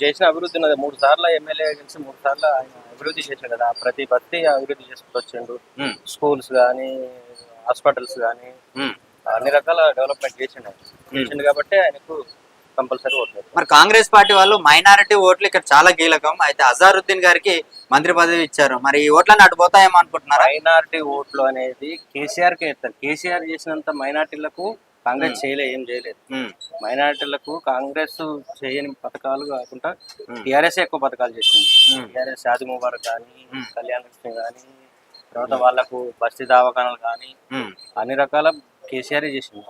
చేసిన అభివృద్ధి ఉన్నది 3 సార్లు ఎమ్మెల్యే గెలిచి 3 సార్లు ఆయన అభివృద్ధి చేసిండు కదా, ప్రతి బస్తీ అభివృద్ధి చేసుకుంటూ వచ్చిండు. స్కూల్స్ కానీ, హాస్పిటల్స్ కానీ అన్ని రకాల డెవలప్మెంట్ చేసిండు ఆయన. చేసిండు కాబట్టి ఆయనకు కంపల్సరీ ఓట్లు. మరి కాంగ్రెస్ పార్టీ వాళ్ళు మైనారిటీ ఓట్లు ఇక్కడ చాలా కీలకం. అయితే అజారుద్దీన్ గారికి మంత్రి పదవి ఇచ్చారు. మరి ఈ ఓట్లన్నీ అటు పోతాయేమో అనుకుంటున్నారా? మైనారిటీ ఓట్లు అనేది కేసీఆర్ కే ఇస్తారు. కేసీఆర్ చేసినంత మైనార్టీలకు కాంగ్రెస్ ఏం చేయలేదు. మైనారిటీలకు కాంగ్రెస్ చేయని పథకాలు కాకుండా టీఆర్ఎస్ ఎక్కువ పథకాలు చేసింది. టీఆర్ఎస్ షాదీ ముబారక్ కానీ, కళ్యాణ లక్ష్మి కానీ, తర్వాత వాళ్ళకు బస్తీ దవాఖానాలు కానీ అన్ని రకాల కేసీఆర్ చేసింది.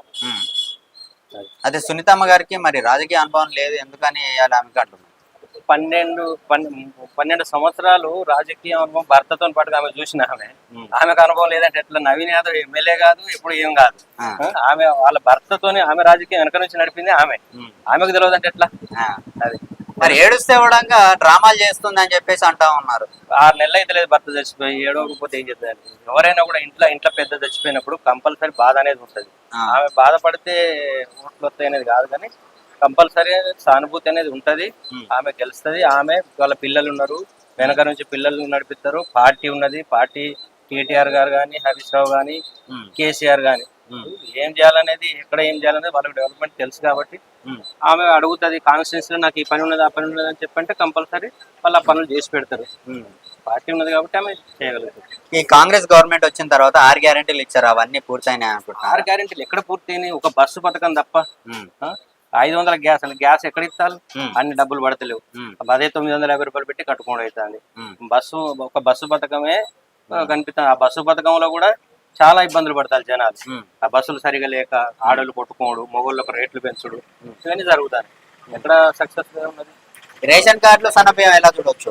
అదే సునీతమ్మ గారికి మరి రాజకీయ అనుభవం లేదు, ఎందుకని వేయాలి ఆమె అంటున్నారు. 12 సంవత్సరాలు రాజకీయ అనుభవం భర్తతో పాటుగా ఆమె చూసిన ఆమెకు అనుభవం లేదంటే ఎట్లా? నవీన్ యాదవ్ ఎమ్మెల్యే కాదు, ఇప్పుడు ఏం కాదు. ఆమె వాళ్ళ భర్తతోనే ఆమె రాజకీయం వెనక నుంచి నడిపింది ఆమెకు తెలియదు అంటే ఎట్లా? అది మరి ఏడుస్తే కూడా డ్రామాలు చేస్తుంది అని చెప్పేసి అంటా ఉన్నారు. 6 నెలలు అయితే లేదు భర్త చచ్చిపోయి, ఏడవకపోతే ఏం చేస్తారు? ఎవరైనా కూడా ఇంట్లో పెద్ద చచ్చిపోయినప్పుడు కంపల్సరీ బాధ అనేది ఉంటుంది. ఆమె బాధపడితే ఓట్లు వస్తాయి అనేది కాదు, కానీ కంపల్సరీ సానుభూతి అనేది ఉంటది. ఆమె గెలుస్తుంది. ఆమె వాళ్ళ పిల్లలు ఉన్నారు, వెనక నుంచి పిల్లలు నడిపిస్తారు. పార్టీ ఉన్నది. పార్టీ కేటీఆర్ గారు కానీ, హరీష్ రావు కానీ, కేసీఆర్ కానీ ఏం చేయాలనేది, ఎక్కడ ఏం చేయాలనేది వాళ్ళకి డెవలప్మెంట్ తెలుసు కాబట్టి ఆమె అడుగుతుంది. కాన్స్టిట్యూన్సీలో నాకు ఈ పని ఉన్నది, ఆ పని ఉన్నది అని చెప్పంటే కంపల్సరీ వాళ్ళు ఆ పనులు చేసి పెడతారు. పార్టీ ఉన్నది కాబట్టి ఆమె చేయగలుగుతారు. ఈ కాంగ్రెస్ గవర్నమెంట్ వచ్చిన తర్వాత 6 గ్యారెంటీలు ఇచ్చారు, అవన్నీ పూర్తయినాయి అనుకుంటున్నారు. 6 గ్యారెంటీలు ఎక్కడ పూర్తయినాయి? ఒక బస్సు పథకం తప్ప. 500 గ్యాస్, అసలు గ్యాస్ ఎక్కడ ఇస్తారు? అన్ని డబ్బులు పడతలేవు. అదే 950 రూపాయలు పెట్టి కట్టుకోవడం అవుతుంది. ఒక బస్సు పథకమే కనిపిస్తుంది. ఆ బస్సు పథకంలో కూడా చాలా ఇబ్బందులు పడతారు జనాలు. ఆ బస్సులు సరిగా లేక ఆడోళ్ళు కొట్టుకోడు, మొగోళ్ళకు రేట్లు పెంచుడు, ఇవన్నీ జరుగుతాయి. ఎక్కడ సక్సెస్ ఉన్నది? రేషన్ కార్డులు సన్నబియ్యం ఎలా చూడొచ్చు?